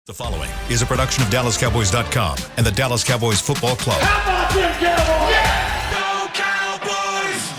The following is a production of DallasCowboys.com and the Dallas Cowboys Football Club. How about them Cowboys? Yeah! Go Cowboys!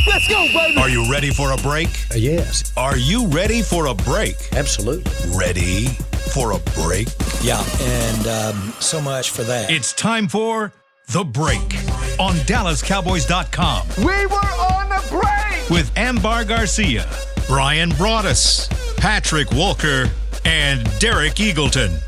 Let's go, baby! Are you ready for a break? Yes. Are you ready for a break? Absolutely. Ready for a break? Yeah, and so much for that. It's time for The Break on DallasCowboys.com. We were on the break! With Ambar Garcia, Brian Broaddus, Patrick Walker, and Derek Eagleton.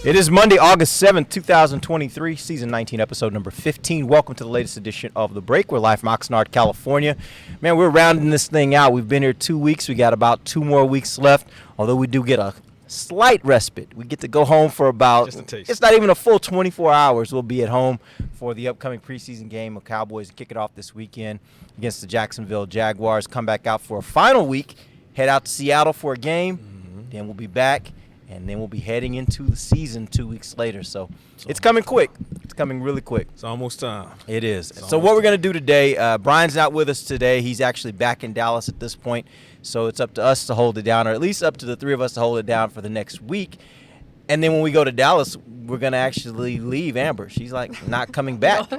It is Monday, August 7th, 2023, season 19, episode number 15. Welcome to the latest edition of The Break. We're live from Oxnard, California. Man, we're rounding this thing out. We've been here 2 weeks. We got about 2 more weeks left, although we do get a slight respite. We get to go home for about, it's not even a full 24 hours. We'll be at home for the upcoming preseason game of Cowboys and kick it off this weekend against the Jacksonville Jaguars. Come back out for a final week, head out to Seattle for a game, then we'll be back, and then we'll be heading into the season 2 weeks later. So it's coming quick. It's coming really quick. It's almost time. It is. So what we're going to do today, Brian's not with us today. He's actually back in Dallas at this point. So it's up to us to hold it down, or at least up to the three of us to hold it down for the next week. And then when we go to Dallas, we're going to actually leave Amber. She's like not coming back.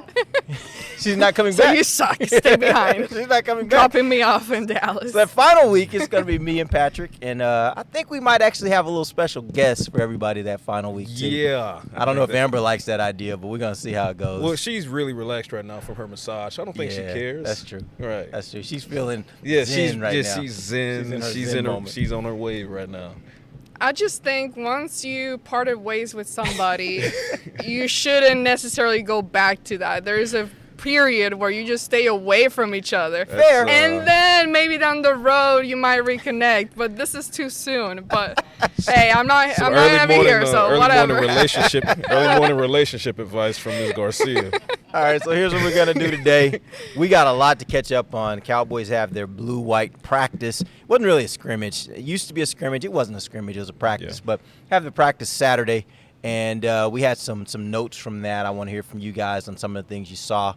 She's not coming back. So you suck. Stay behind. She's not coming back. Dropping me off in Dallas. So that final week is going to be me and Patrick. And I think we might actually have a little special guest for everybody that final week, too. Yeah. I don't know if Amber likes that idea, but we're going to see how it goes. Well, she's really relaxed right now from her massage. I don't think she cares. That's true. Right. That's true. She's feeling zen she's right now. She's zen. She's on her wave right now. I just think once you parted ways with somebody, you shouldn't necessarily go back to that. There's a period where you just stay away from each other. Fair. And then maybe down the road you might reconnect, but this is too soon. But hey, I'm not gonna be here, so whatever. Early morning relationship advice from Ms. Garcia. All right, so here's what we're going to do today. We got a lot to catch up on. Cowboys have their blue-white practice. It wasn't really a scrimmage. It used to be a scrimmage. It wasn't a scrimmage. It was a practice. But have the practice Saturday, and we had some notes from that. I want to hear from you guys on some of the things you saw,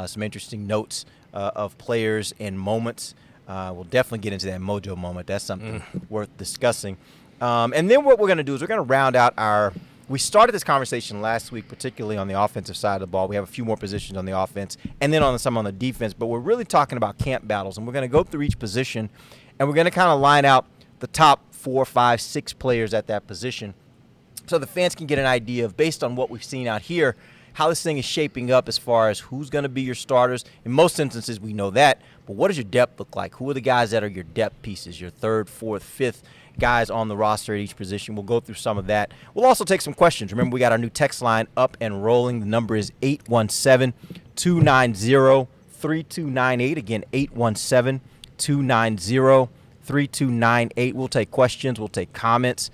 some interesting notes of players and moments. We'll definitely get into that mojo moment. That's something worth discussing. And then what we're going to do is we're going to round out we started this conversation last week, particularly on the offensive side of the ball. We have a few more positions on the offense and then some on the defense, but we're really talking about camp battles, and we're going to go through each position, and we're going to kind of line out the top 4, 5, 6 players at that position so the fans can get an idea of, based on what we've seen out here, how this thing is shaping up as far as who's going to be your starters. In most instances, we know that, but what does your depth look like? Who are the guys that are your depth pieces, your 3rd, 4th, 5th guys on the roster at each position? We'll go through some of that. We'll also take some questions. Remember, we got our new text line up and rolling. The number is 817-290-3298. Again, 817-290-3298. We'll take questions. We'll take comments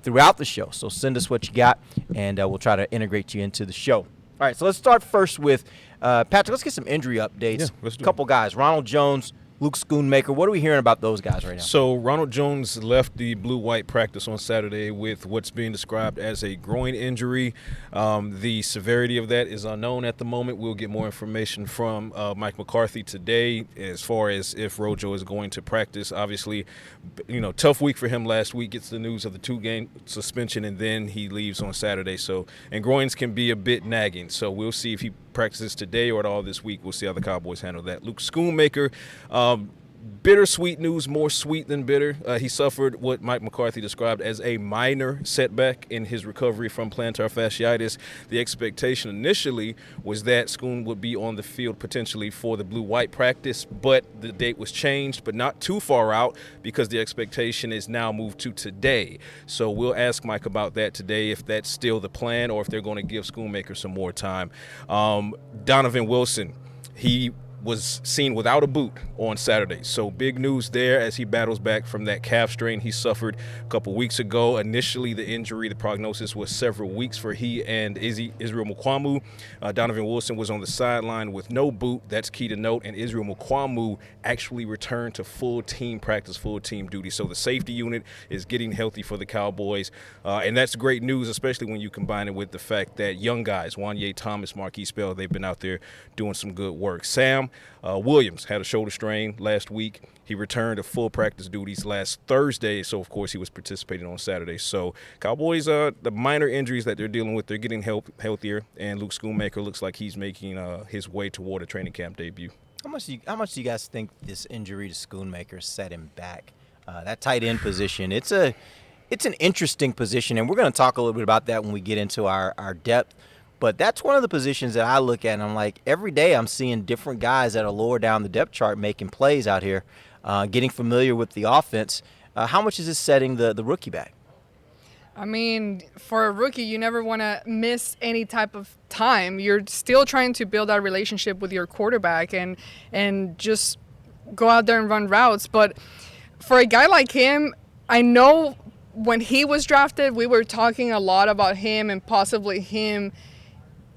throughout the show. So send us what you got, and we'll try to integrate you into the show. All right, so let's start first with Patrick. Let's get some injury updates. Yeah, let's do a couple guys. Ronald Jones, Luke Schoonmaker. What are we hearing about those guys right now? So Ronald Jones left the blue-white practice on Saturday with what's being described as a groin injury. The severity of that is unknown at the moment. We'll get more information from Mike McCarthy today as far as if Rojo is going to practice. Obviously, tough week for him last week. Gets the news of the 2-game suspension, and then he leaves on Saturday. And groins can be a bit nagging. So we'll see if he practices today or at all this week. We'll see how the Cowboys handle that. Luke Schoonmaker, bittersweet news, more sweet than bitter. He suffered what Mike McCarthy described as a minor setback in his recovery from plantar fasciitis. The expectation initially was that Schoon would be on the field potentially for the blue-white practice, but the date was changed, but not too far out because the expectation is now moved to today. So we'll ask Mike about that today, if that's still the plan or if they're going to give Schoonmaker some more time. Donovan Wilson, he was seen without a boot on Saturday. So big news there as he battles back from that calf strain he suffered a couple weeks ago. Initially, the injury, the prognosis was several weeks for he and Israel Mukuamu. Donovan Wilson was on the sideline with no boot. That's key to note. And Israel Mukuamu actually returned to full team practice, full team duty. So the safety unit is getting healthy for the Cowboys. And that's great news, especially when you combine it with the fact that young guys, Wanye Thomas, Marquise Bell, they've been out there doing some good work. Sam, him. Williams had a shoulder strain last week. He returned to full practice duties last Thursday, so of course he was participating on Saturday. So Cowboys, the minor injuries that they're dealing with, they're getting healthier, and Luke Schoonmaker looks like he's making his way toward a training camp debut. How much do you guys think this injury to Schoonmaker set him back? That tight end position, it's an interesting position, and we're going to talk a little bit about that when we get into our depth. But that's one of the positions that I look at, and I'm like, every day I'm seeing different guys that are lower down the depth chart making plays out here, getting familiar with the offense. How much is this setting the rookie back? I mean, for a rookie, you never want to miss any type of time. You're still trying to build that relationship with your quarterback and just go out there and run routes. But for a guy like him, I know when he was drafted, we were talking a lot about him and possibly him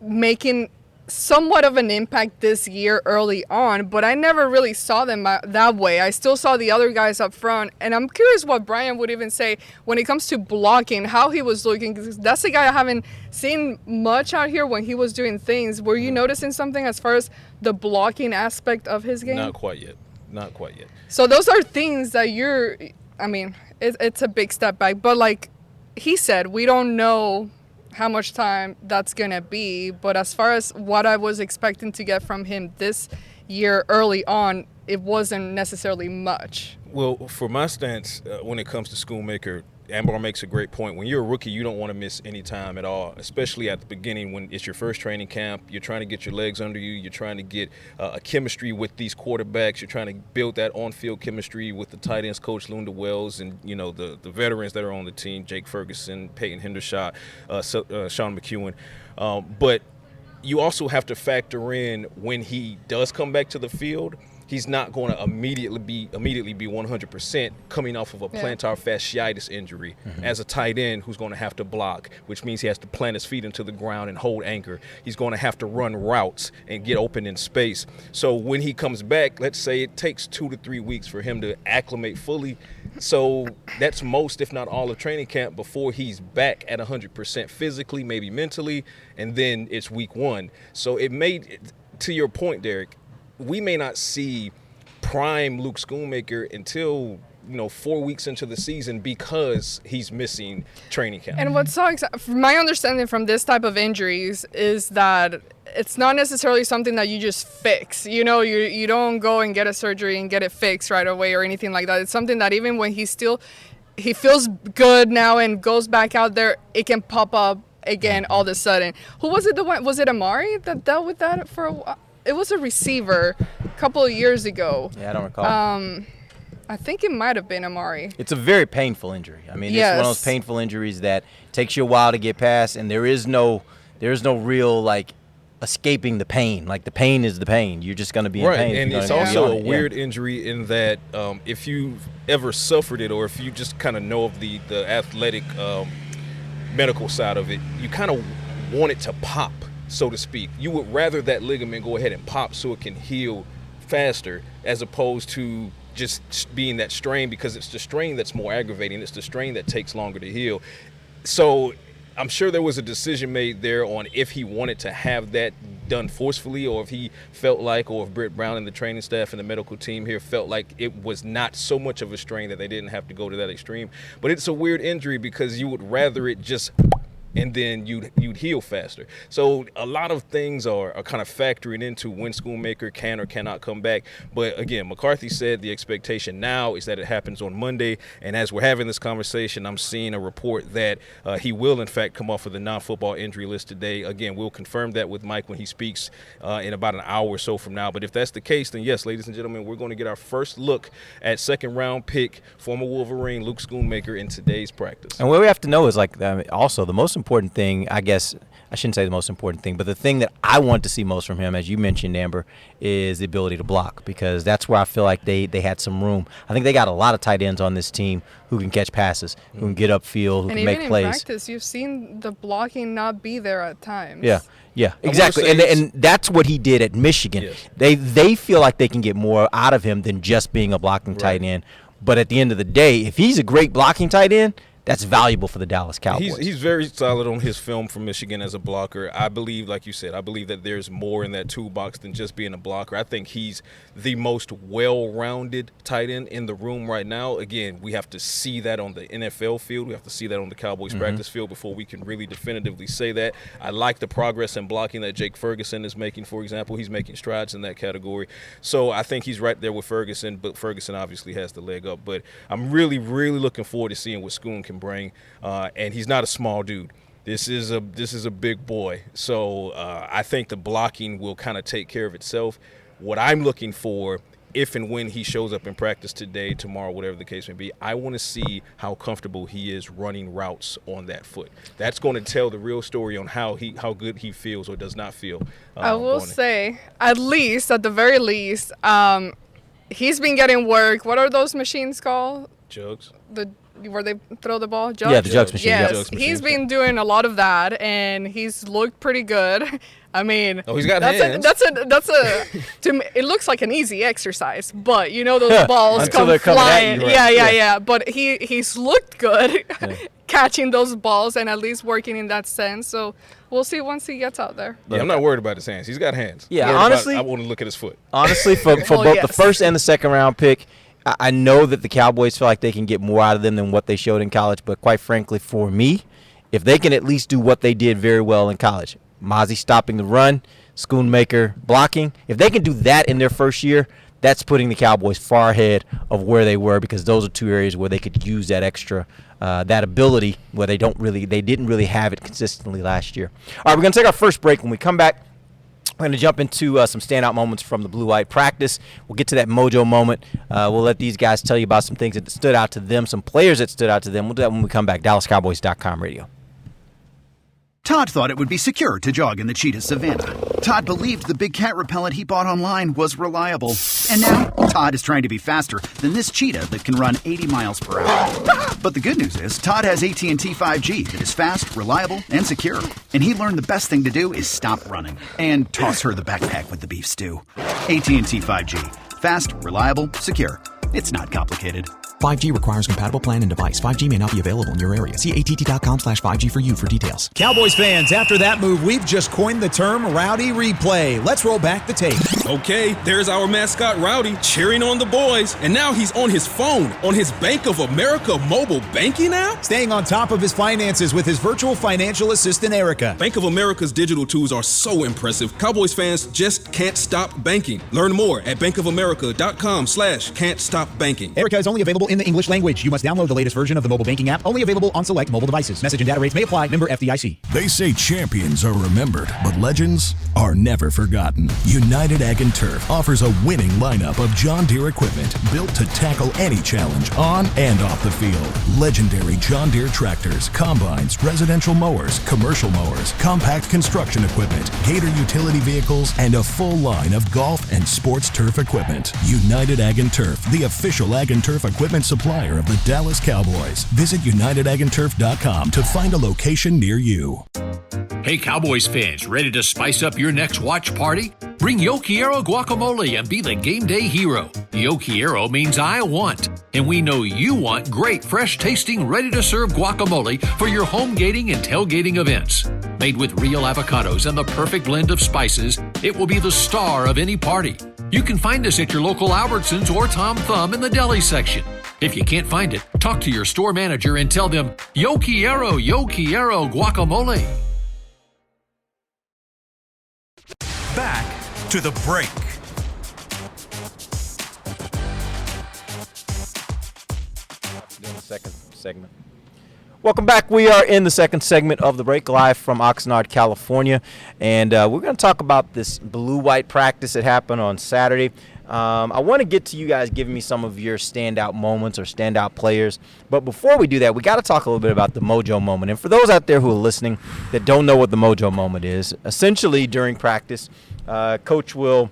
making somewhat of an impact this year early on, but I never really saw them that way. I still saw the other guys up front, and I'm curious what Brian would even say when it comes to blocking, how he was looking, because that's a guy I haven't seen much out here when he was doing things. Were you noticing something as far as the blocking aspect of his game? Not quite yet. So those are things that it's a big step back, but like he said, we don't know how much time that's going to be. But as far as what I was expecting to get from him this year early on, it wasn't necessarily much. Well, for my stance, when it comes to Schoonmaker, Amari makes a great point. When you're a rookie, you don't want to miss any time at all, especially at the beginning when it's your first training camp. You're trying to get your legs under you. You're trying to get a chemistry with these quarterbacks. You're trying to build that on-field chemistry with the tight ends coach, Lunda Wells, and, the veterans that are on the team, Jake Ferguson, Peyton Hendershot, Sean McEwen. But you also have to factor in when he does come back to the field, he's not going to immediately be 100% coming off of a plantar fasciitis injury as a tight end who's going to have to block, which means he has to plant his feet into the ground and hold anchor. He's going to have to run routes and get open in space. So when he comes back, let's say it takes 2 to 3 weeks for him to acclimate fully. So that's most, if not all, of training camp before he's back at 100% physically, maybe mentally, and then it's week 1. So it made, to your point, Derek, we may not see prime Luke Schoonmaker until 4 weeks into the season because he's missing training camp. And what's from my understanding from this type of injuries is that it's not necessarily something that you just fix. You don't go and get a surgery and get it fixed right away or anything like that. It's something that even when he feels good now and goes back out there, it can pop up again all of a sudden. Who was it? Was it Amari that dealt with that for a while? It was a receiver a couple of years ago. Yeah, I don't recall. I think it might have been Amari. It's a very painful injury. I mean, It's one of those painful injuries that takes you a while to get past, and there is no real escaping the pain. Like, the pain is the pain. You're just going to be in pain. And it's also a weird injury in that if you've ever suffered it, or if you just kind of know of the athletic medical side of it, you kind of want it to pop, so to speak. You would rather that ligament go ahead and pop so it can heal faster, as opposed to just being that strain, because it's the strain that's more aggravating. It's the strain that takes longer to heal. So I'm sure there was a decision made there on if he wanted to have that done forcefully, or if he felt like, or if Britt Brown and the training staff and the medical team here felt like it was not so much of a strain that they didn't have to go to that extreme. But it's a weird injury because you would rather it just, and then you'd heal faster. So a lot of things are kind of factoring into when Schoonmaker can or cannot come back. But again, McCarthy said the expectation now is that it happens on Monday. And as we're having this conversation, I'm seeing a report that he will in fact come off of the non-football injury list today. Again, we'll confirm that with Mike when he speaks in about an hour or so from now. But if that's the case, then yes, ladies and gentlemen, we're going to get our first look at second-round pick, former Wolverine Luke Schoonmaker, in today's practice. And what we have to know is, also the most important thing, I guess I shouldn't say the most important thing, but the thing that I want to see most from him, as you mentioned, Amber, is the ability to block, because that's where I feel like they had some room. I think they got a lot of tight ends on this team who can catch passes, who can get upfield, who can make plays. And even in practice, you've seen the blocking not be there at times. Yeah, exactly. And that's what he did at Michigan. Yes. They feel like they can get more out of him than just being a blocking tight end. But at the end of the day, if he's a great blocking tight end, that's valuable for the Dallas Cowboys. He's very solid on his film from Michigan as a blocker. I believe, like you said, I believe that there's more in that toolbox than just being a blocker. I think he's the most well-rounded tight end in the room right now. Again, we have to see that on the NFL field. We have to see that on the Cowboys practice field before we can really definitively say that. I like the progress in blocking that Jake Ferguson is making, for example. He's making strides in that category. So I think he's right there with Ferguson, but Ferguson obviously has the leg up. But I'm really, really looking forward to seeing what Schoon can bring. And he's not a small dude. This is a big boy. So I think the blocking will kind of take care of itself. What I'm looking for, if and when he shows up in practice today, tomorrow, whatever the case may be, I want to see how comfortable he is running routes on that foot. That's going to tell the real story on how good he feels or does not feel. I will say, at the very least, he's been getting work. What are those machines called? Jugs. Where they throw the ball? Jugs? Yeah, the jugs machine. Yes, Jugs he's machine. been doing a lot of that, and he's looked pretty good. I mean, he's got hands. To me, it looks like an easy exercise, but you know those balls Until come they're coming at flying. you, right? Yeah. But he's looked good catching those balls and at least working in that sense. So we'll see once he gets out there. Yeah, I'm not worried about his hands. He's got hands. Yeah, I'm worried honestly- I want to look at his foot. Honestly, for Well, both yes. the first and the second round pick, I know that the Cowboys feel like they can get more out of them than what they showed in college. But quite frankly, for me, if they can at least do what they did very well in college, Mozzie stopping the run, Schoonmaker blocking, if they can do that in their first year, that's putting the Cowboys far ahead of where they were, because those are two areas where they could use that extra, that ability where they didn't really have it consistently last year. All right, we're going to take our first break. When we come back, we're going to jump into some standout moments from the blue-white practice. We'll get to that mojo moment. We'll let these guys tell you about some things that stood out to them, some players that stood out to them. We'll do that when we come back. DallasCowboys.com radio. Todd thought it would be secure to jog in the cheetah savanna. Todd believed the big cat repellent he bought online was reliable. And now, Todd is trying to be faster than this cheetah that can run 80 miles per hour. But the good news is, Todd has AT&T 5G that is fast, reliable, and secure. And he learned the best thing to do is stop running and toss her the backpack with the beef stew. AT&T 5G. Fast, reliable, secure. It's not complicated. 5G requires compatible plan and device. 5G may not be available in your area. See att.com/5G for you for details. Cowboys fans, after that move, we've just coined the term Rowdy Replay. Let's roll back the tape. Okay, there's our mascot Rowdy cheering on the boys. And now he's on his phone, on his Bank of America mobile banking app? Staying on top of his finances with his virtual financial assistant, Erica. Bank of America's digital tools are so impressive. Cowboys fans just can't stop banking. Learn more at bankofamerica.com/can't-stop-banking. Erica is only available in the English language. You must download the latest version of the mobile banking app, only available on select mobile devices. Message and data rates may apply. Member FDIC. They say champions are remembered, but legends are never forgotten. United Ag and Turf offers a winning lineup of John Deere equipment built to tackle any challenge on and off the field. Legendary John Deere tractors, combines, residential mowers, commercial mowers, compact construction equipment, Gator utility vehicles, and a full line of golf and sports turf equipment. United Ag and Turf, the official Ag and Turf equipment supplier of the Dallas Cowboys. Visit UnitedAgAndTurf.com to find a location near you. Hey Cowboys fans, ready to spice up your next watch party? Bring Yo Quiero guacamole and be the game day hero. Yo Quiero means I want, and we know you want great, fresh-tasting, ready-to-serve guacamole for your home gating and tailgating events. Made with real avocados and the perfect blend of spices, it will be the star of any party. You can find us at your local Albertsons or Tom Thumb in the deli section. If you can't find it, talk to your store manager and tell them, Yo Quiero guacamole. Back to the break. Doing the second segment. Welcome back. We are in the second segment of the break, live from Oxnard, California, and we're going to talk about this blue-white practice that happened on Saturday. I want to get to you guys giving me some of your standout moments or standout players, but before we do that, we got to talk a little bit about the mojo moment. And for those out there who are listening that don't know what the mojo moment is, essentially during practice, coach will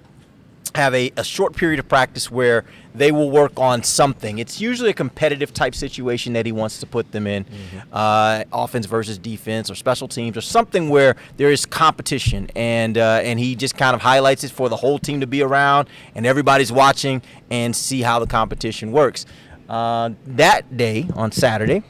have a short period of practice where they will work on something. It's usually a competitive type situation that he wants to put them in, offense versus defense or special teams or something where there is competition, and he just kind of highlights it for the whole team to be around and everybody's watching and see how the competition works. That day on Saturday,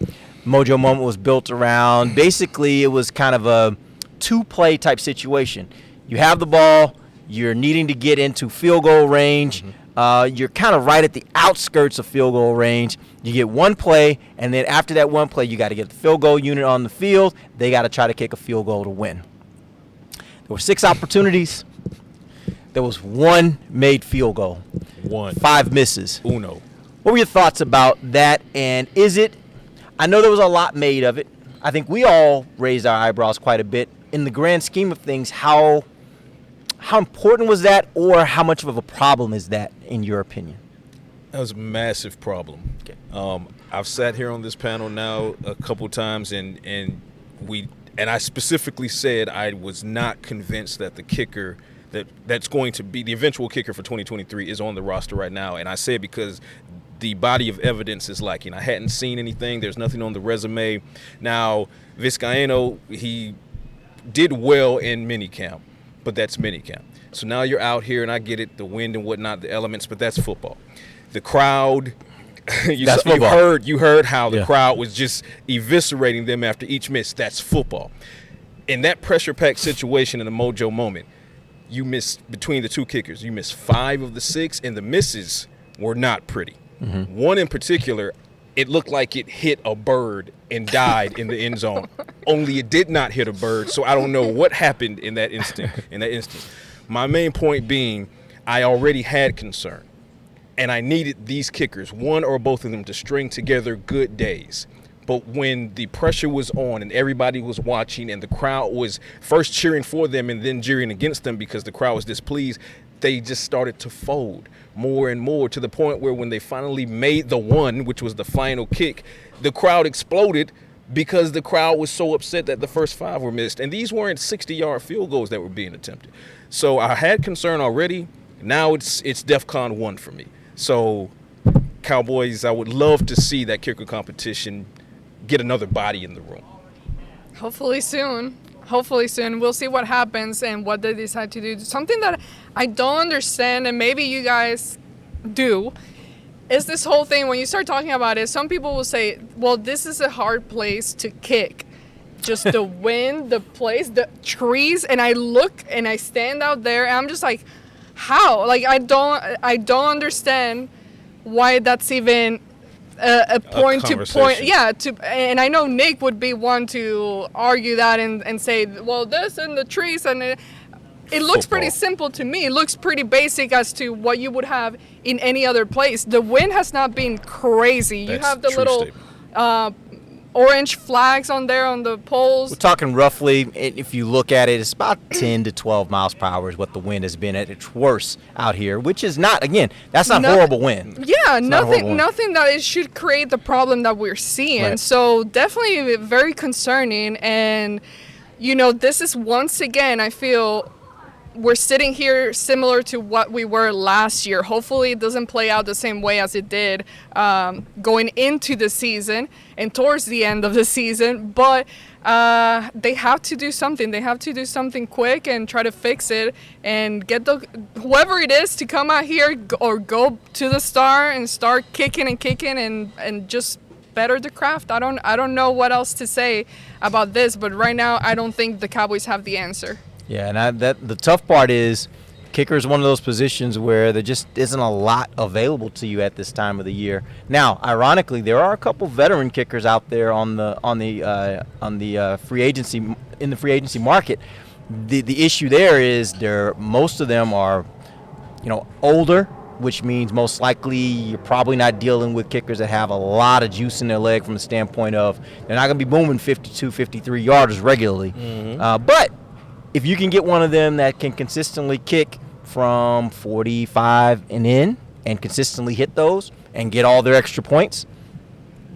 Mojo Moment was built around. Basically, it was kind of a two-play type situation. You have the ball. You're needing to get into field goal range. You're kind of right at the outskirts of field goal range. You get one play, and then after that one play, you got to get the field goal unit on the field. They got to try to kick a field goal to win. There were 6 opportunities. There was 1 made field goal. 1. 5 misses. Uno. What were your thoughts about that? And is it, I know there was a lot made of it. I think we all raised our eyebrows quite a bit. In the grand scheme of things, how important was that, or how much of a problem is that, in your opinion? That was a massive problem. Okay. I've sat here on this panel now a couple times, and I specifically said I was not convinced that the kicker that's going to be the eventual kicker for 2023 is on the roster right now. And I say it because the body of evidence is lacking. I hadn't seen anything. There's nothing on the resume. Now, Vizcaino, he did well in minicamp, but that's minicamp. So now you're out here, and I get it, the wind and whatnot, the elements, but that's football. The crowd, you heard how the crowd was just eviscerating them after each miss. That's football. In that pressure-packed situation in a Mojo Moment, you missed between the 2 kickers. You missed 5 of the 6, and the misses were not pretty. One in particular, it looked like it hit a bird and died in the end zone. Only it did not hit a bird, so I don't know what happened in that instance. My main point being, I already had concern, and I needed these kickers, one or both of them, to string together good days. But when the pressure was on and everybody was watching and the crowd was first cheering for them and then cheering against them because the crowd was displeased, they just started to fold more and more, to the point where when they finally made the one, which was the final kick, the crowd exploded because the crowd was so upset that the first 5 were missed. And these weren't 60-yard field goals that were being attempted. So I had concern already. Now it's DEFCON 1 for me. So Cowboys, I would love to see that kicker competition get another body in the room. Hopefully soon. We'll see what happens and what they decide to do. Something that I don't understand, and maybe you guys do, is this whole thing. When you start talking about it, some people will say, well, this is a hard place to kick. Just the wind, the place, the trees. And I look and I stand out there and I'm just like, how? Like, I don't understand why that's even a point to point. Yeah, and I know Nick would be one to argue that and say, well, this and the trees, and it looks pretty simple to me. It looks pretty basic as to what you would have in any other place. The wind has not been crazy. You have the little orange flags on there on the poles. We're talking roughly, if you look at it, it's about 10 to 12 miles per hour is what the wind has been at its worst out here, which is not, again, that's not horrible wind. Yeah, nothing that it should create the problem that we're seeing. Right. So definitely very concerning. And, this is once again, I feel we're sitting here similar to what we were last year. Hopefully it doesn't play out the same way as it did going into the season and towards the end of the season. But they have to do something. They have to do something quick and try to fix it and get whoever it is to come out here or go to the Star and start kicking and just better the craft. I don't know what else to say about this, but right now I don't think the Cowboys have the answer. Yeah, and the tough part is kicker is one of those positions where there just isn't a lot available to you at this time of the year. Now, ironically, there are a couple veteran kickers out there on the free agency market. The issue there is most of them are, older, which means most likely you're probably not dealing with kickers that have a lot of juice in their leg from the standpoint of they're not going to be booming 52, 53 yarders regularly. But if you can get one of them that can consistently kick from 45 and in and consistently hit those and get all their extra points,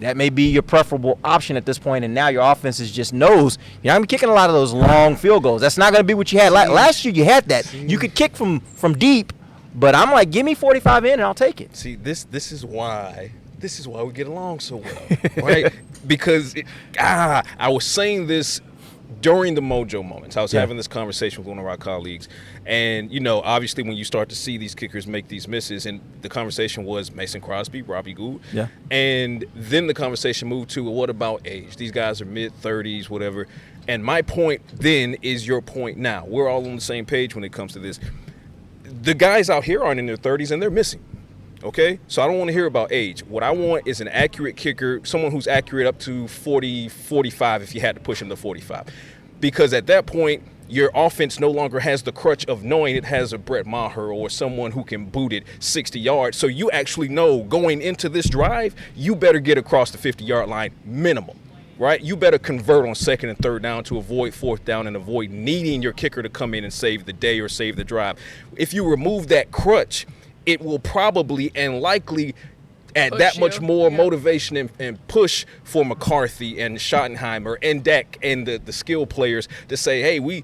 that may be your preferable option at this point. And now your offense just knows you're not going to be kicking a lot of those long field goals. That's not going to be what you had. Last year you had that. You could kick from deep, but I'm like, give me 45 in and I'll take it. See, this is why we get along so well, right? Because I was saying this during the mojo moments, I was having this conversation with one of our colleagues, and obviously when you start to see these kickers make these misses, and the conversation was Mason Crosby, Robbie Gould, and then the conversation moved to, well, what about age? These guys are mid-30s, whatever. And my point then is your point now. We're all on the same page when it comes to this. The guys out here aren't in their 30s and they're missing. Okay? So I don't want to hear about age. What I want is an accurate kicker, someone who's accurate up to 40, 45 if you had to push him to 45. Because at that point, your offense no longer has the crutch of knowing it has a Brett Maher or someone who can boot it 60 yards. So you actually know going into this drive, you better get across the 50-yard line minimum. Right? You better convert on second and third down to avoid fourth down and avoid needing your kicker to come in and save the day or save the drive. If you remove that crutch, it will probably and likely add push that much more motivation and push for McCarthy and Schottenheimer and Dak and the skill players to say, hey, we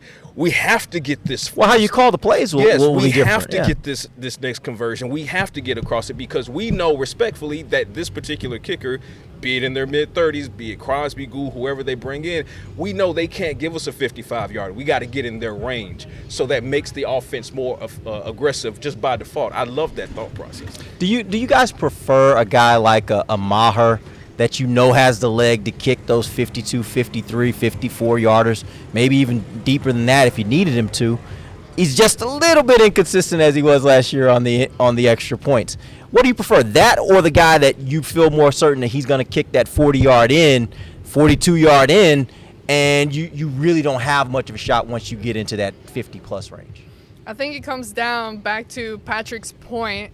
have to get this. Well, how you call the plays will we be have different. to get this next conversion. We have to get across it because we know respectfully that this particular kicker, be it in their mid-30s, be it Crosby, Gould, whoever they bring in, we know they can't give us a 55-yard. We got to get in their range. So that makes the offense more aggressive just by default. I love that thought process. Do you guys prefer a guy like a Maher that has the leg to kick those 52, 53, 54-yarders, maybe even deeper than that if you needed him to? He's just a little bit inconsistent as he was last year on the extra points. What do you prefer, that or the guy that you feel more certain that he's going to kick that 40-yard in, 42-yard in, and you really don't have much of a shot once you get into that 50-plus range? I think it comes down back to Patrick's point.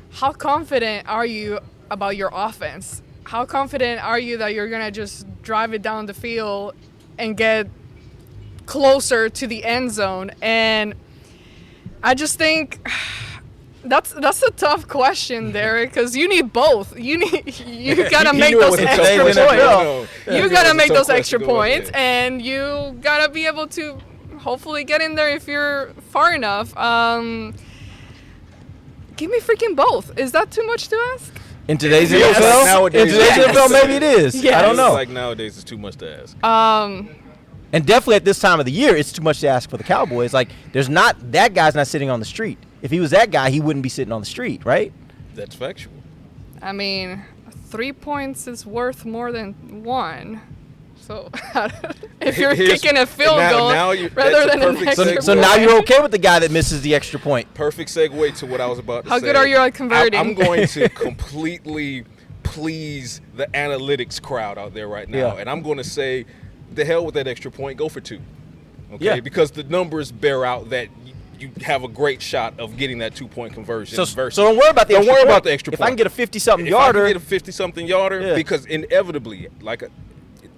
How confident are you about your offense? How confident are you that you're going to just drive it down the field and get closer to the end zone? And I just think that's a tough question, Derek, because you need both. You gotta make those extra points. You gotta make those extra points, and you gotta be able to hopefully get in there if you're far enough. Give me freaking both. Is that too much to ask? In today's NFL? Nowadays, in today's NFL, maybe it is. Yes. I don't know. Like nowadays, it's too much to ask. And definitely at this time of the year, it's too much to ask for the Cowboys. Like, that guy's not sitting on the street. If he was that guy, he wouldn't be sitting on the street, right? That's factual. I mean, 3 points is worth more than 1. So if you're kicking a field goal rather than an extra point. So now you're okay with the guy that misses the extra point. Perfect segue to what I was about to say. How good are you at converting? I'm going to completely please the analytics crowd out there right now. And I'm going to say, the hell with that extra point, go for 2. Okay? Because the numbers bear out that you have a great shot of getting that 2-point conversion. So don't worry about the extra point. Don't worry about the extra point. If I can get a 50-something yarder. If I can get a 50-something yarder, because inevitably,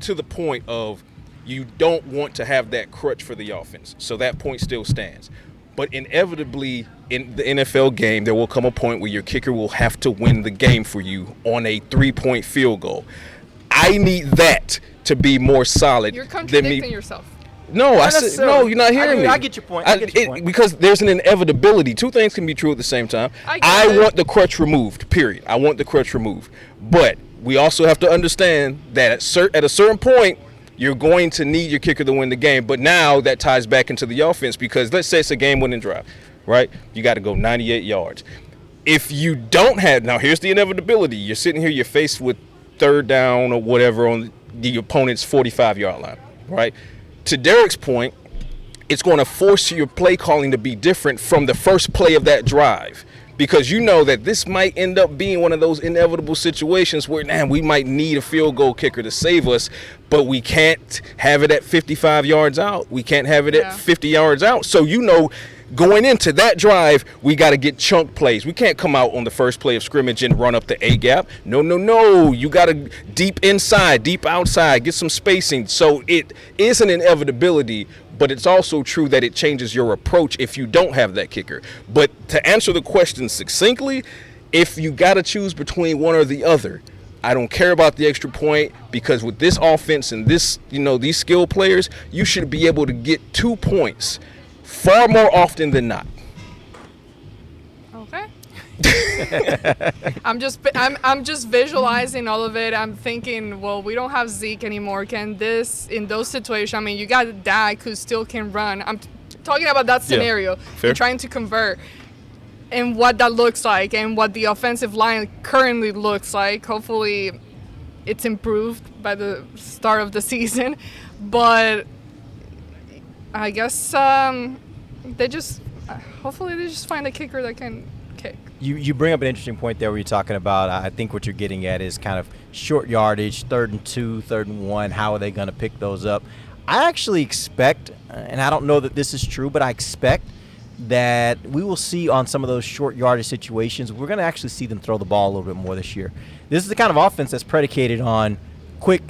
to the point of you don't want to have that crutch for the offense. So that point still stands. But inevitably, in the NFL game, there will come a point where your kicker will have to win the game for you on a 3-point field goal. I need that to be more solid. You're contradicting yourself. No, I said no. You're not hearing me. I get your point. Because there's an inevitability. 2 things can be true at the same time. I want the crutch removed. Period. I want the crutch removed. But we also have to understand that at a certain point, you're going to need your kicker to win the game. But now that ties back into the offense because let's say it's a game-winning drive, right? You got to go 98 yards. If you don't have, now here's the inevitability. You're sitting here, you're faced with third down or whatever on the opponent's 45-yard line, right? To Derek's point, it's going to force your play calling to be different from the first play of that drive because you know that this might end up being one of those inevitable situations where, we might need a field goal kicker to save us, but we can't have it at 55 yards out. We can't have it at 50 yards out. So going into that drive, we got to get chunk plays. We can't come out on the first play of scrimmage and run up the A-gap. No. You got to deep inside, deep outside, get some spacing. So it is an inevitability, but it's also true that it changes your approach if you don't have that kicker. But to answer the question succinctly, if you got to choose between one or the other, I don't care about the extra point because with this offense and this, these skill players, you should be able to get 2 points far more often than not. Okay. I'm just visualizing all of it. I'm thinking, well, we don't have Zeke anymore. Can this, in those situations, I mean, you got Dak who still can run. I'm talking about that scenario. You're trying to convert, and what that looks like, and what the offensive line currently looks like. Hopefully, it's improved by the start of the season, but I guess hopefully they just find a kicker that can kick. You bring up an interesting point there where you're talking about, I think what you're getting at is kind of short yardage, 3rd and 2, 3rd and 1. How are they going to pick those up? I actually expect, and I don't know that this is true, but I expect that we will see on some of those short yardage situations, we're going to actually see them throw the ball a little bit more this year. This is the kind of offense that's predicated on quick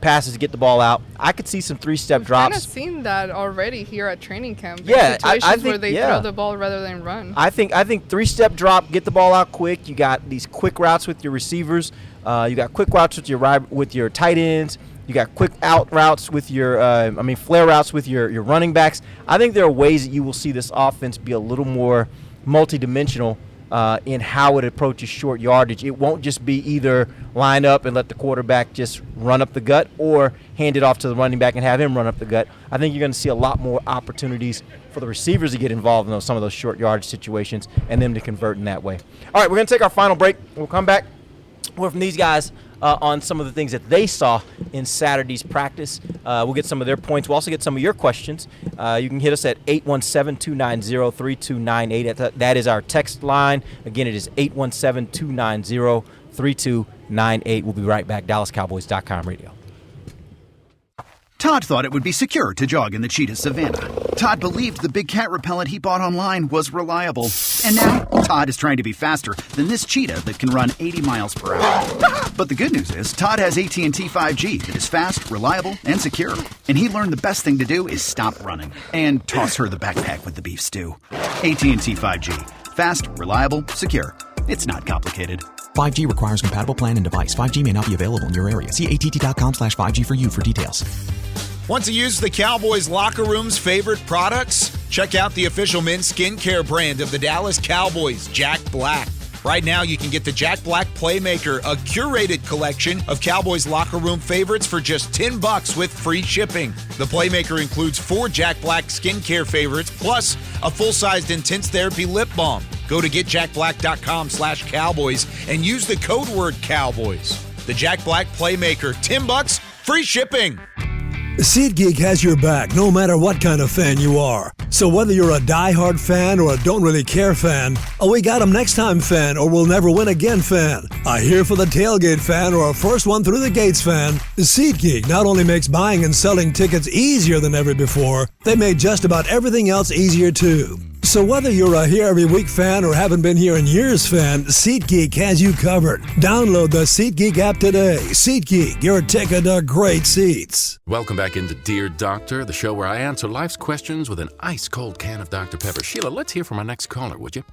passes to get the ball out. I could see some 3-step drops. I've kind of seen that already here at training camp. Yeah, situations I think, where they throw the ball rather than run. I think 3-step drop, get the ball out quick. You got these quick routes with your receivers. You got quick routes with your tight ends. You got quick out routes with your, flare routes with your running backs. I think there are ways that you will see this offense be a little more multidimensional in how it approaches short yardage. It won't just be either line up and let the quarterback just run up the gut or hand it off to the running back and have him run up the gut. I think you're going to see a lot more opportunities for the receivers to get involved in some of those short yardage situations and them to convert in that way. All right, we're going to take our final break. We'll come back. We'll hear from these guys on some of the things that they saw in Saturday's practice. We'll get some of their points. We'll also get some of your questions. You can hit us at 817-290-3298. That is our text line. Again, it is 817-290-3298. We'll be right back. DallasCowboys.com radio. Todd thought it would be secure to jog in the cheetah savanna. Todd believed the big cat repellent he bought online was reliable. And now, Todd is trying to be faster than this cheetah that can run 80 miles per hour. But the good news is, Todd has AT&T 5G that is fast, reliable, and secure. And he learned the best thing to do is stop running and toss her the backpack with the beef stew. AT&T 5G. Fast, reliable, secure. It's not complicated. 5G requires compatible plan and device. 5G may not be available in your area. See att.com/5G for you for details. Want to use the Cowboys locker room's favorite products? Check out the official men's skincare brand of the Dallas Cowboys, Jack Black. Right now, you can get the Jack Black Playmaker, a curated collection of Cowboys locker room favorites for just $10 with free shipping. The Playmaker includes 4 Jack Black skincare favorites, plus a full-sized Intense Therapy lip balm. Go to getjackblack.com/Cowboys and use the code word Cowboys. The Jack Black Playmaker, $10, free shipping. SeatGeek has your back no matter what kind of fan you are. So whether you're a diehard fan or a don't really care fan, a we got 'em next time fan or we'll never win again fan, a here for the tailgate fan or a first one through the gates fan, SeatGeek not only makes buying and selling tickets easier than ever before, they made just about everything else easier too. So whether you're a here every week fan or haven't been here in years fan, SeatGeek has you covered. Download the SeatGeek app today. SeatGeek, your ticket to great seats. Welcome back into Dear Doctor, the show where I answer life's questions with an ice-cold can of Dr. Pepper. Sheila, let's hear from our next caller, would you?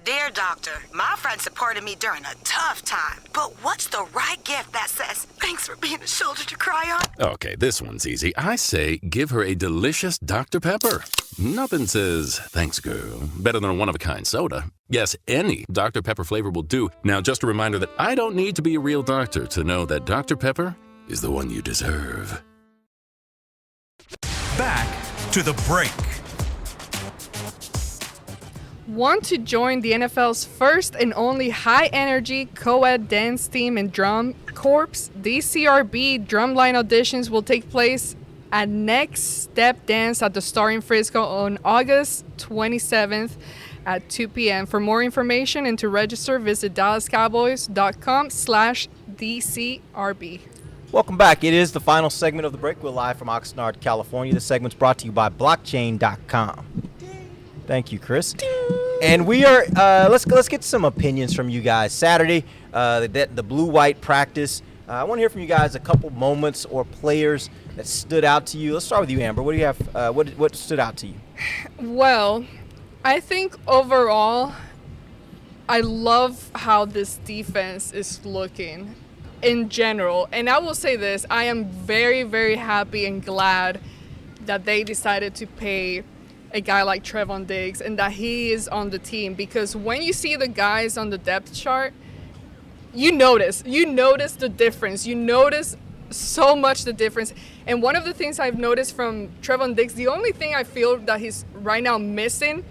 Dear Doctor, my friend supported me during a tough time, but what's the right gift that says, thanks for being a shoulder to cry on? Okay, this one's easy. I say give her a delicious Dr. Pepper. Nothing says, thanks, girl, better than a one-of-a-kind soda. Yes, any Dr. Pepper flavor will do. Now, just a reminder that I don't need to be a real doctor to know that Dr. Pepper is the one you deserve. Back to the break. Want to join the NFL's first and only high-energy co-ed dance team and drum corps? These CRB drumline auditions will take place at Next Step Dance at the Star in Frisco on August 27th at 2 p.m. For more information and to register, visit DallasCowboys.com/DCRB. Welcome back. It is the final segment of the break. We're live from Oxnard, California. This segment's brought to you by blockchain.com. Thank you, Chris. And we are let's get some opinions from you guys. Saturday, the blue-white practice. I want to hear from you guys a couple moments or players that stood out to you. Let's start with you, Amber. What do you have? What stood out to you? Well, I think overall, I love how this defense is looking in general. And I will say this, I am very, very happy and glad that they decided to pay a guy like Trevon Diggs and that he is on the team, because when you see the guys on the depth chart, you notice the difference. You notice so much the difference. And one of the things I've noticed from Trevon Diggs, the only thing I feel that he's right now missing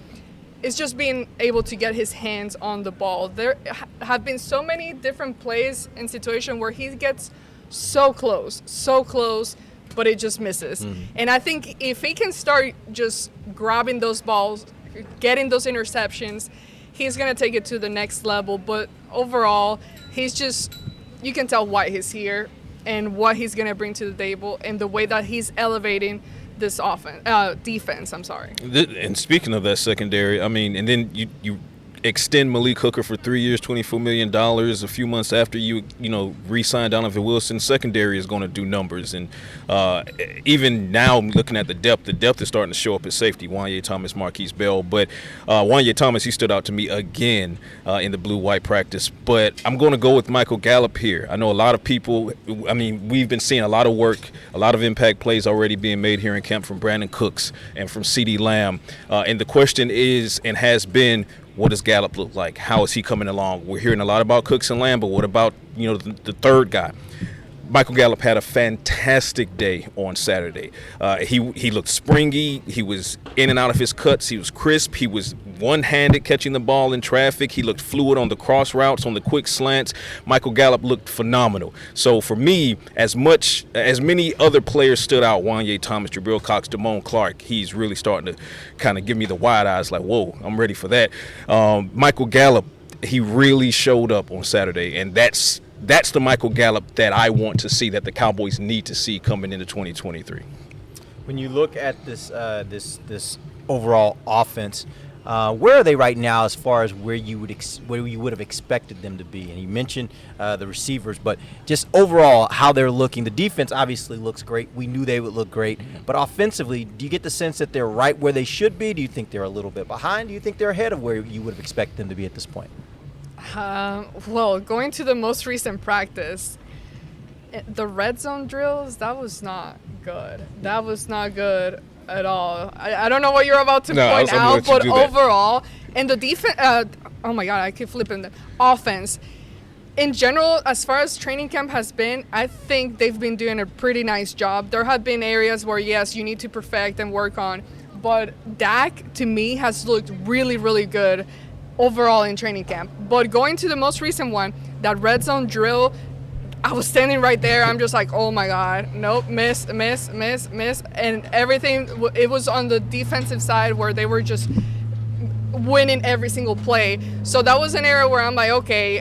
is just being able to get his hands on the ball. There have been so many different plays and situations where he gets so close, but it just misses. And I think if he can start just grabbing those balls, getting those interceptions, he's going to take it to the next level. But overall, he's just, you can tell why he's here and what he's going to bring to the table and the way that he's elevating this defense. And speaking of that secondary, I mean, and then you extend Malik Hooker for 3 years, $24 million. A few months after you re-sign Donovan Wilson, secondary is going to do numbers. And even now, looking at the depth is starting to show up at safety. Wanya Thomas, Marquise Bell, but Wanya Thomas, he stood out to me again in the blue-white practice. But I'm going to go with Michael Gallup here. I know a lot of people. I mean, we've been seeing a lot of work, a lot of impact plays already being made here in camp from Brandin Cooks and from CeeDee Lamb. And the question is and has been, what does Gallup look like? How is he coming along? We're hearing a lot about Cooks and Lamb, but what about the third guy? Michael Gallup had a fantastic day on Saturday. He looked springy. He was in and out of his cuts. He was crisp. He was one-handed catching the ball in traffic. He looked fluid on the cross routes, on the quick slants. Michael Gallup looked phenomenal. So for me, as many other players stood out, Wanya Thomas, Jabril Cox, Damone Clark, he's really starting to kind of give me the wide eyes like, whoa, I'm ready for that. Michael Gallup, he really showed up on Saturday, and that's the Michael Gallup that I want to see, that the Cowboys need to see coming into 2023. When you look at this overall offense, where are they right now as far as where you would have expected them to be? And you mentioned the receivers, but just overall how they're looking. The defense obviously looks great. We knew they would look great. But offensively, do you get the sense that they're right where they should be? Do you think they're a little bit behind? Do you think they're ahead of where you would have expected them to be at this point? Well, going to the most recent practice, the red zone drills, that was not good. That was not good at all. I don't know what you're about to point out, but overall, and the defense, oh my God, I keep flipping the offense. In general, as far as training camp has been, I think they've been doing a pretty nice job. There have been areas where, yes, you need to perfect and work on, but Dak, to me, has looked really, really good overall in training camp. But going to the most recent one, that red zone drill, I was standing right there. I'm just like, oh my God, nope, miss. And everything, it was on the defensive side where they were just winning every single play. So that was an area where I'm like, okay,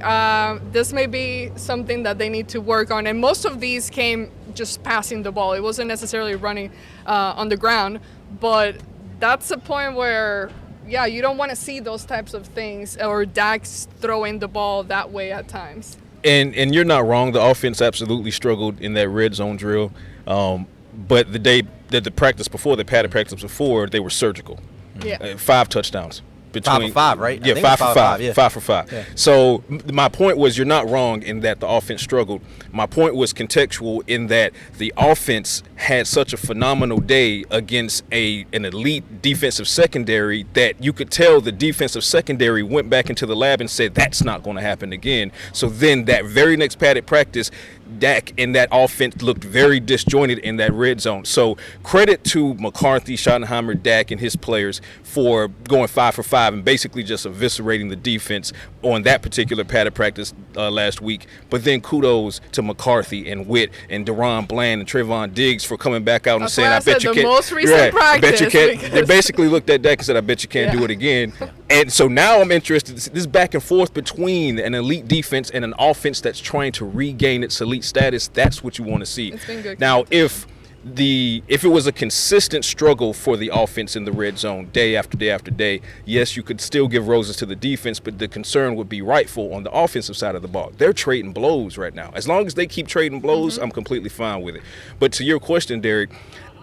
this may be something that they need to work on. And most of these came just passing the ball. It wasn't necessarily running on the ground. But that's a point where, yeah, you don't want to see those types of things, or Dak's throwing the ball that way at times. And you're not wrong. The offense absolutely struggled in that red zone drill. But the day that the padded practice before, they were surgical. Yeah. 5 touchdowns. 5 for 5, right? Yeah, 5 for 5. Yeah. 5 for 5. Yeah. So my point was, you're not wrong in that the offense struggled. My point was contextual in that the offense had such a phenomenal day against an elite defensive secondary that you could tell the defensive secondary went back into the lab and said, that's not going to happen again. So then that very next padded practice, Dak and that offense looked very disjointed in that red zone. So credit to McCarthy, Schottenheimer, Dak, and his players for going 5 for 5 and basically just eviscerating the defense on that particular padded practice last week. But then kudos to McCarthy and Witt and Deron Bland and Trevon Diggs for coming back out and saying, I bet you can't. Most recent practice, They basically looked at Dak and said, I bet you can't do it again. And so now I'm interested. This back and forth between an elite defense and an offense that's trying to regain its elite status. That's what you want to see. It's been good. Now, if it was a consistent struggle for the offense in the red zone day after day after day, yes, you could still give roses to the defense, but the concern would be rightful on the offensive side of the ball. They're trading blows right now. As long as they keep trading blows, I'm completely fine with it. But to your question, Derek,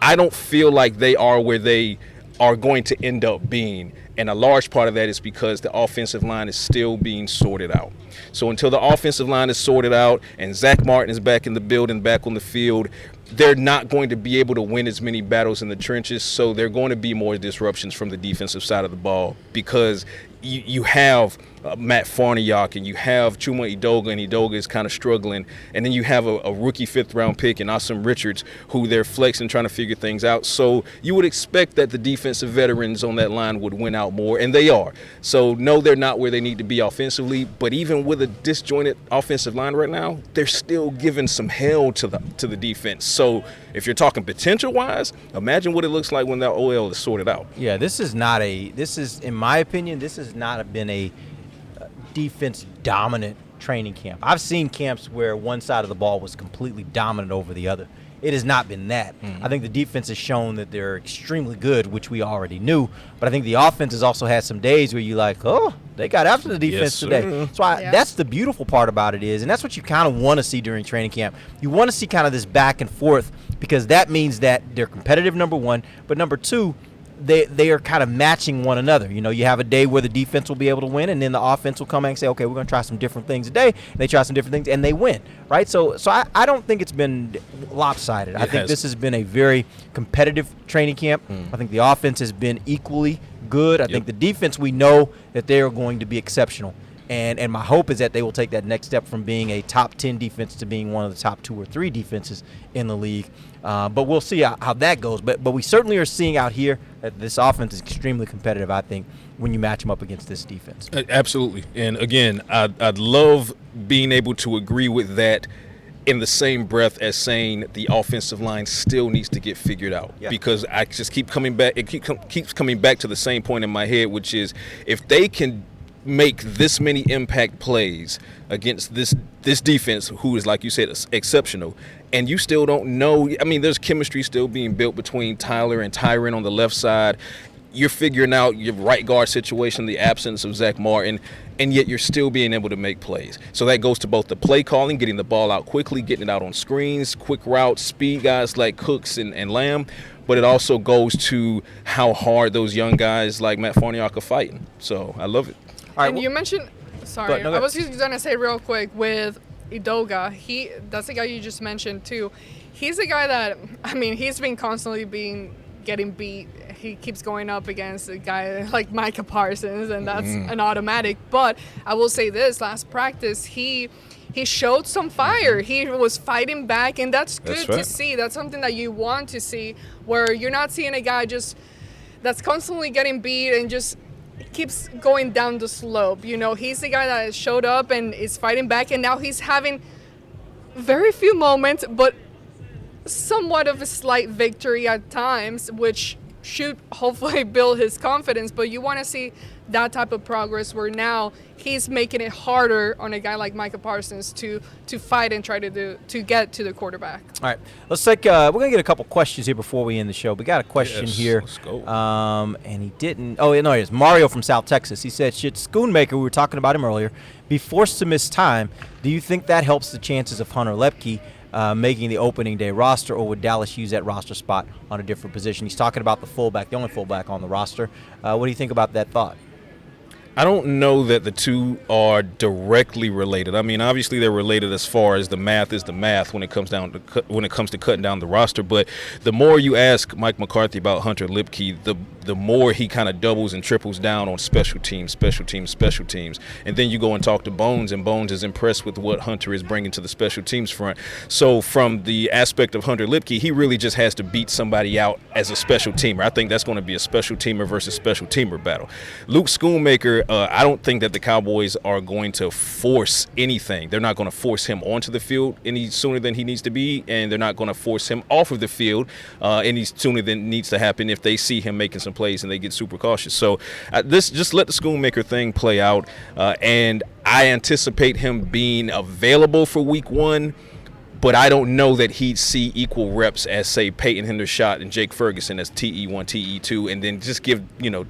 I don't feel like they are where they are going to end up being. And a large part of that is because the offensive line is still being sorted out. So until the offensive line is sorted out and Zach Martin is back in the building, back on the field, they're not going to be able to win as many battles in the trenches, so there are going to be more disruptions from the defensive side of the ball because you have Matt Farniok and you have Chuma Edoga, and Edoga is kind of struggling, and then you have a rookie 5th-round pick in Asim Richards who they're flexing, trying to figure things out. So you would expect that the defensive veterans on that line would win out more, and they are. So no, they're not where they need to be offensively, but even with a disjointed offensive line right now, they're still giving some hell to the defense. So if you're talking potential-wise, imagine what it looks like when that OL is sorted out. Yeah, in my opinion, this has not been a defense-dominant training camp. I've seen camps where one side of the ball was completely dominant over the other. It has not been that. I think the defense has shown that they're extremely good, which we already knew. But I think the offense has also had some days where you're like, oh, they got after the defense today. So that's the beautiful part about it is, and that's what you kind of want to see during training camp. You want to see kind of this back and forth because that means that they're competitive, number one. But number two, they are kind of matching one another. You know, you have a day where the defense will be able to win, and then the offense will come out and say, okay, we're going to try some different things today. And they try some different things, and they win, right? So I don't think it's been lopsided. I think this has been a very competitive training camp. I think the offense has been equally good. I think the defense, we know that they are going to be exceptional. And my hope is that they will take that next step from being a top 10 defense to being one of the top 2 or 3 defenses in the league. But we'll see how that goes. But we certainly are seeing out here that this offense is extremely competitive, I think, when you match them up against this defense. Absolutely. And, again, I'd love being able to agree with that in the same breath as saying the offensive line still needs to get figured out. Because I just keep coming back. It keeps coming back to the same point in my head, which is if they can make this many impact plays against this defense, who is, like you said, exceptional, and you still don't know. I mean, there's chemistry still being built between Tyler and Tyron on the left side. You're figuring out your right guard situation, the absence of Zach Martin, and yet you're still being able to make plays. So that goes to both the play calling, getting the ball out quickly, getting it out on screens, quick routes, speed guys like Cooks and Lamb, but it also goes to how hard those young guys like Matt Farniok are fighting. So I love it. And you mentioned, sorry, I was just going to say real quick with Edoga, that's the guy you just mentioned too. He's a guy that, I mean, he's been constantly getting beat. He keeps going up against a guy like Micah Parsons, and that's an automatic. But I will say this, last practice, he showed some fire. He was fighting back, and that's good to see. That's something that you want to see, where you're not seeing a guy that's constantly getting beat and just keeps going down the slope. You know, he's the guy that showed up and is fighting back, and now he's having very few moments, but somewhat of a slight victory at times, which should hopefully build his confidence. But you want to see that type of progress where now he's making it harder on a guy like Micah Parsons to fight and try to get to the quarterback. All right, let's take. We're gonna get a couple questions here before we end the show. We got a question here. Let's go. And he didn't. Oh no, it's Mario from South Texas. He said, "Should Schoonmaker, we were talking about him earlier, be forced to miss time? Do you think that helps the chances of Hunter Lepke making the opening day roster, or would Dallas use that roster spot on a different position?" He's talking about the fullback, the only fullback on the roster. What do you think about that thought? I don't know that the two are directly related. I mean, obviously they're related as far as the math is the math when it comes to cutting down the roster. But the more you ask Mike McCarthy about Hunter Lepke, the more he kind of doubles and triples down on special teams. And then you go and talk to Bones, and Bones is impressed with what Hunter is bringing to the special teams front. So from the aspect of Hunter Lepke, he really just has to beat somebody out as a special teamer. I think that's going to be a special teamer versus special teamer battle. Luke Schoonmaker, I don't think that the Cowboys are going to force anything. They're not going to force him onto the field any sooner than he needs to be, and they're not going to force him off of the field any sooner than it needs to happen if they see him making some plays and they get super cautious. So just let the Schoonmaker thing play out, and I anticipate him being available for week 1. But I don't know that he'd see equal reps as, say, Peyton Hendershot and Jake Ferguson as TE1, TE2, and then just give,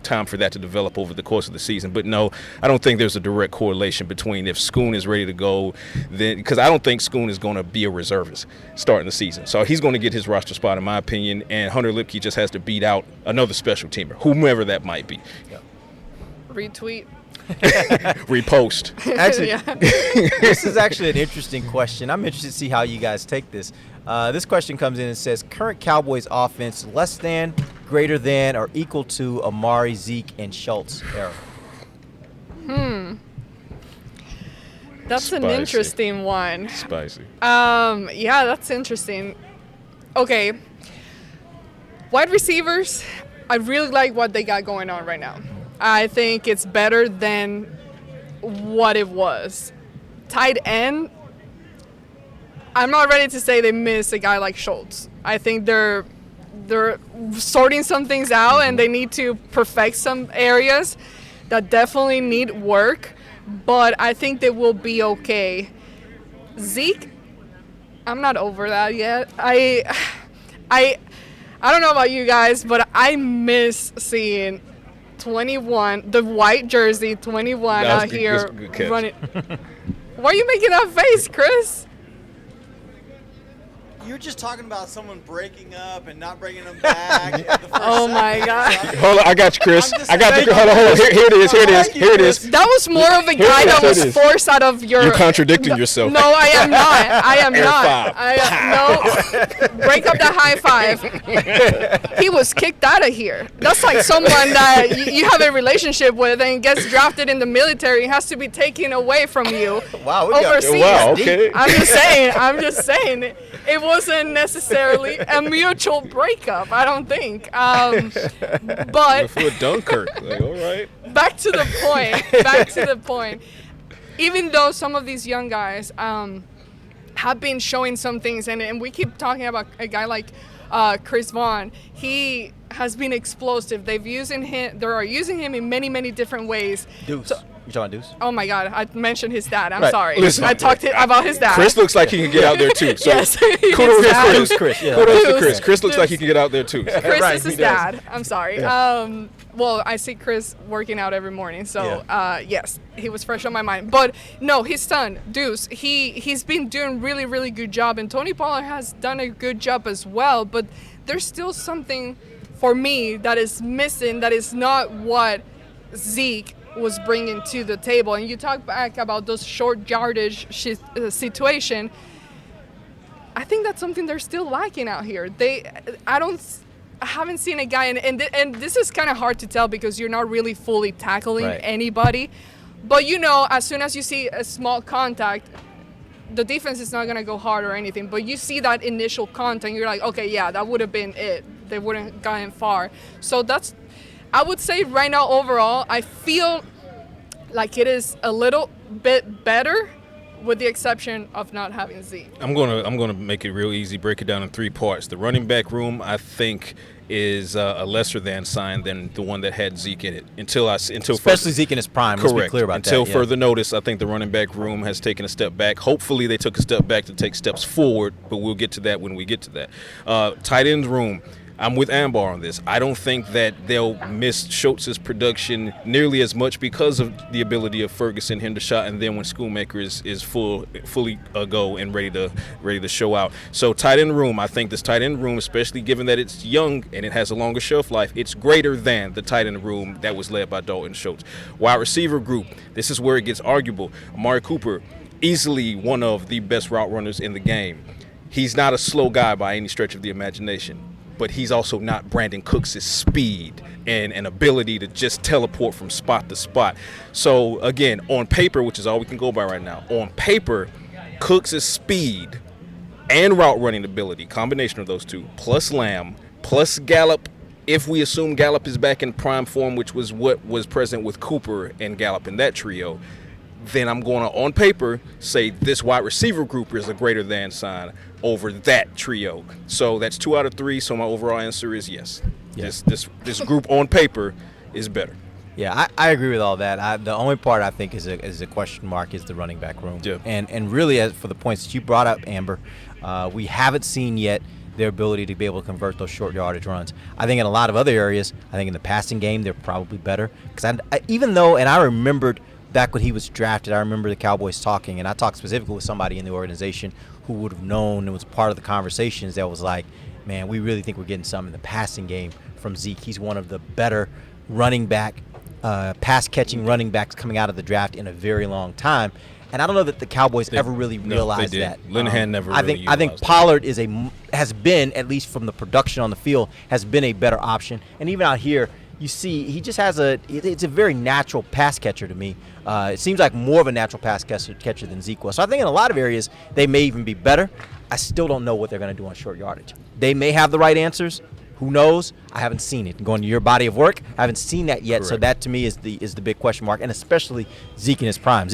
time for that to develop over the course of the season. But no, I don't think there's a direct correlation between if Schoon is ready to go, then because I don't think Schoon is going to be a reservist starting the season. So he's going to get his roster spot, in my opinion, and Hunter Lepke just has to beat out another special teamer, whomever that might be. Retweet. Repost. Actually, this is actually an interesting question. I'm interested to see how you guys take this. This question comes in and says, current Cowboys offense less than, greater than, or equal to Amari, Zeke, and Schultz era? That's an interesting one. Spicy. Yeah, that's interesting. Okay. Wide receivers, I really like what they got going on right now. I think it's better than what it was. Tight end, I'm not ready to say they miss a guy like Schultz. I think they're sorting some things out, and they need to perfect some areas that definitely need work, but I think they will be okay. Zeke, I'm not over that yet. I don't know about you guys, but I miss seeing 21, the white jersey, 21 out here running. Why are you making that face, Chris? You're just talking about someone breaking up and not bringing them back. Oh my God! Hold on, I got you, Chris. I got you. Hold on. Here it is. That was more of a guy that was forced out of your. You're contradicting yourself. No, I am not. I am Air not. five. No. Break up the high five. He was kicked out of here. That's like someone that you have a relationship with and gets drafted in the military and has to be taken away from you. Wow. Overseas. Wow. Okay. I'm just saying. It wasn't necessarily a mutual breakup, I don't think. But for Dunkirk, like, all right. Back to the point. Even though some of these young guys have been showing some things, and we keep talking about a guy like Chris Vaughn, he has been explosive. They are using him in many, many different ways. Deuce. You talking Deuce? Oh my God, I mentioned his dad. I'm Right. sorry. Listen, I talked about his dad. Chris looks like he can get out there too. So yes, kudos to Chris. Yeah. Kudos to Chris. Chris looks like he can get out there too. Chris Right, is his he does. dad. I'm sorry. Yeah. Well, I see Chris working out every morning, so yes, he was fresh on my mind. But no, his son, Deuce, he's been doing really, really good job, and Tony Pollard has done a good job as well. But there's still something for me that is missing. That is not what Zeke was bringing to the table. And you talk back about those short yardage situation. I think that's something they're still lacking out here. I haven't seen a guy, and this is kind of hard to tell because you're not really fully tackling anybody. But as soon as you see a small contact, the defense is not going to go hard or anything. But you see that initial contact, you're like, okay, yeah, that would have been it. They wouldn't have gotten far. So I would say right now overall, I feel like it is a little bit better, with the exception of not having Zeke. I'm gonna make it real easy. Break it down in 3 parts. The running back room, I think, is a lesser than sign than the one that had Zeke in it. Especially Zeke in his prime. Correct. Let's be clear about until that. further notice, I think the running back room has taken a step back. Hopefully, they took a step back to take steps forward, but we'll get to that when we get to that. Tight end room. I'm with Ambar on this. I don't think that they'll miss Schultz's production nearly as much because of the ability of Ferguson, Hendershot, and then when Schoonmaker is fully go and ready to show out. So tight end room, I think this tight end room, especially given that it's young and it has a longer shelf life, it's greater than the tight end room that was led by Dalton Schultz. Wide receiver group, this is where it gets arguable. Amari Cooper, easily one of the best route runners in the game. He's not a slow guy by any stretch of the imagination, but he's also not Brandin Cooks' speed and an ability to just teleport from spot to spot. So, again, on paper, which is all we can go by right now, on paper, Cooks' speed and route running ability, combination of those two, plus Lamb, plus Gallup, if we assume Gallup is back in prime form, which was what was present with Cooper and Gallup in that trio, then I'm going to, on paper, say this wide receiver group is a greater than sign over that trio. So that's 2 out of 3. So my overall answer is yes. Yeah. This group on paper is better. Yeah, I agree with all that. The only part I think is a question mark is the running back room. Yeah. And really, as for the points that you brought up, Amber, we haven't seen yet their ability to be able to convert those short yardage runs. I think in a lot of other areas, I think in the passing game, they're probably better. Because even though, and I remembered back when he was drafted, I remember the Cowboys talking, and I talked specifically with somebody in the organization who would have known and was part of the conversations that was like, man, we really think we're getting something in the passing game from Zeke. He's one of the better running back pass-catching running backs coming out of the draft in a very long time. And I don't know that the Cowboys ever really realized that. Linehan never really I think Pollard has been, at least from the production on the field, has been a better option. And even out here, you see he just has it's a very natural pass catcher to me. It seems like more of a natural pass catcher than Zeke was. So I think in a lot of areas they may even be better. I still don't know what they're going to do on short yardage. They may have the right answers. Who knows? I haven't seen it. Going to your body of work, I haven't seen that yet. Correct. So that to me is the big question mark, and especially Zeke in his prime.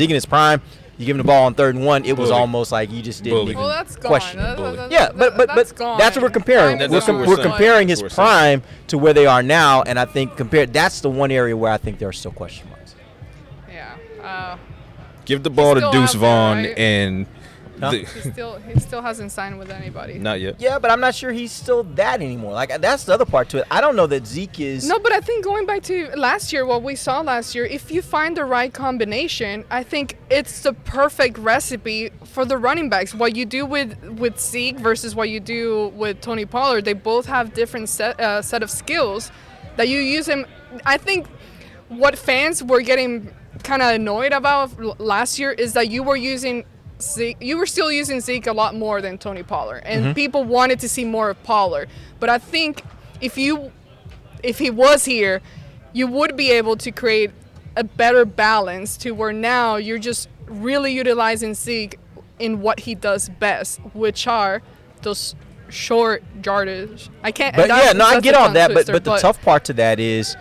You give him the ball on 3rd and 1, it was almost like you just didn't even question it. But that's what we're comparing. We're comparing his prime to where they are now, and I think that's the one area where I think there are still question marks. Yeah. Give the ball to Deuce Vaughn, right? And he still hasn't signed with anybody. Not yet. Yeah, but I'm not sure he's still that anymore. Like, that's the other part to it. I don't know that Zeke is. No, but I think going back to last year, what we saw last year, if you find the right combination, I think it's the perfect recipe for the running backs. What you do with Zeke versus what you do with Tony Pollard, they both have different set of skills that you use him. I think what fans were getting kind of annoyed about last year is that you were still using Zeke a lot more than Tony Pollard, and people wanted to see more of Pollard. But I think if he was here, you would be able to create a better balance to where now you're just really utilizing Zeke in what he does best, which are those short yardage. I can't. But I get all that. But the tough part to that is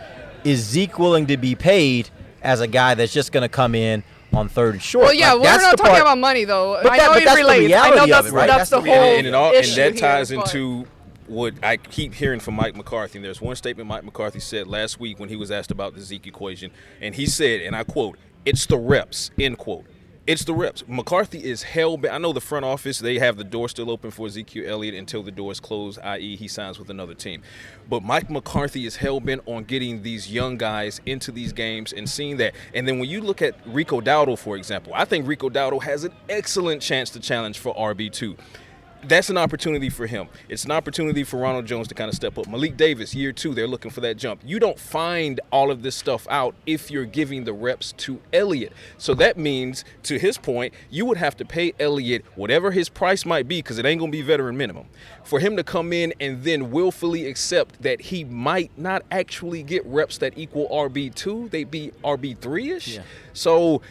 Zeke willing to be paid as a guy that's just going to come in on 3rd and short? Well, yeah, we're not talking about money, though. I know it relates. I know that's the whole issue. And that ties into what I keep hearing from Mike McCarthy. And there's one statement Mike McCarthy said last week when he was asked about the Zeke equation. And he said, and I quote, "It's the reps," end quote. It's the reps. McCarthy is hell-bent. I know the front office, they have the door still open for Ezekiel Elliott until the door is closed, i.e. he signs with another team. But Mike McCarthy is hell-bent on getting these young guys into these games and seeing that. And then when you look at Rico Dowdle, for example, I think Rico Dowdle has an excellent chance to challenge for RB2. That's an opportunity for him. It's an opportunity for Ronald Jones to kind of step up. Malik Davis, year 2, they're looking for that jump. You don't find all of this stuff out if you're giving the reps to Elliott. So that means, to his point, you would have to pay Elliott whatever his price might be, because it ain't going to be veteran minimum, for him to come in and then willfully accept that he might not actually get reps that equal RB2. They'd be RB3-ish. Yeah. So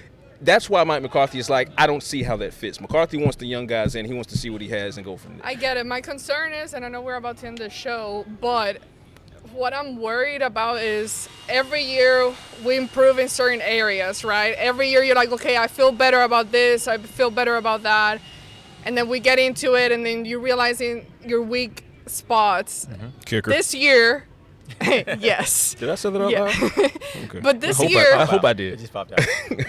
that's why Mike McCarthy is like, I don't see how that fits. McCarthy wants the young guys in. He wants to see what he has and go from there. I get it. My concern is, and I know we're about to end the show, but what I'm worried about is every year we improve in certain areas, right? Every year you're like, okay, I feel better about this. I feel better about that. And then we get into it, and then you're realizing your weak spots. Kicker. This year, yes. Did I say that out loud? Okay. But this year, I hope I did. It just popped out.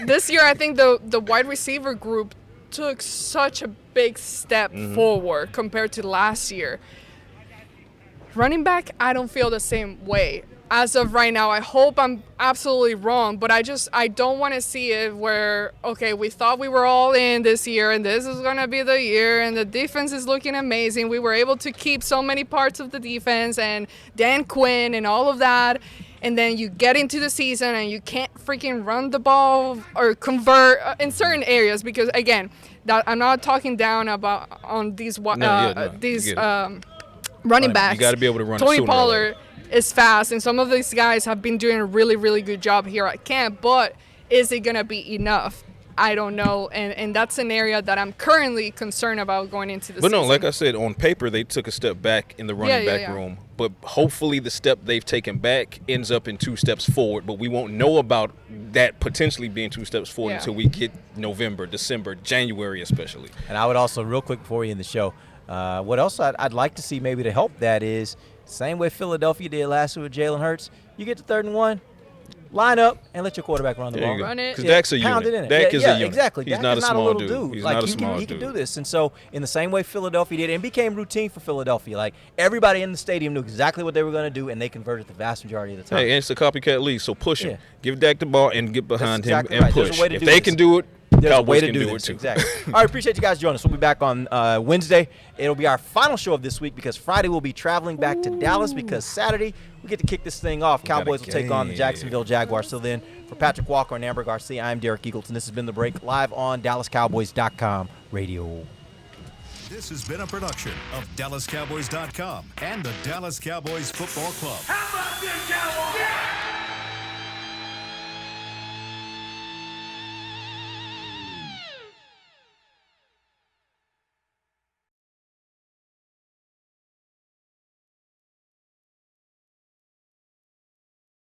This year, I think the wide receiver group took such a big step forward compared to last year. Running back, I don't feel the same way. As of right now, I hope I'm absolutely wrong, but I don't want to see it where, okay, we thought we were all in this year and this is going to be the year and the defense is looking amazing. We were able to keep so many parts of the defense and Dan Quinn and all of that. And then you get into the season and you can't freaking run the ball or convert in certain areas because, again, I'm not talking down on these running backs. You got to be able to run Tony sooner Pollard is fast, and some of these guys have been doing a really, really good job here at camp, but is it going to be enough? I don't know, and that's an area that I'm currently concerned about going into the season. But no, like I said, on paper, they took a step back in the running back room, but hopefully the step they've taken back ends up in 2 steps forward, but we won't know about that potentially being 2 steps forward until we get November, December, January especially. And I would also, real quick before we end the show, what else I'd like to see maybe to help that is same way Philadelphia did last year with Jalen Hurts. You get to 3rd and 1, line up and let your quarterback run the ball. Run it. Because Dak's a Pound unit. it in Dak is a unit. Exactly. He's Dak not is a small not a little dude. He's like, not a small he dude. can do this. And so in the same way Philadelphia did, and became routine for Philadelphia, like everybody in the stadium knew exactly what they were going to do, and they converted the vast majority of the time. Hey, and it's a copycat league, so push him. Give Dak the ball and get behind him and right. push. If they can do it, there's a way Cowboys to can do do this. it too. Exactly. All right, appreciate you guys joining us. We'll be back on Wednesday. It'll be our final show of this week because Friday we'll be traveling back to Dallas because Saturday we get to kick this thing off. Cowboys will take on the Jacksonville Jaguars. So then, for Patrick Walker and Amber Garcia, I'm Derek Eagleton. This has been The Break live on DallasCowboys.com radio. This has been a production of DallasCowboys.com and the Dallas Cowboys Football Club. How about this, Cowboys? Yeah!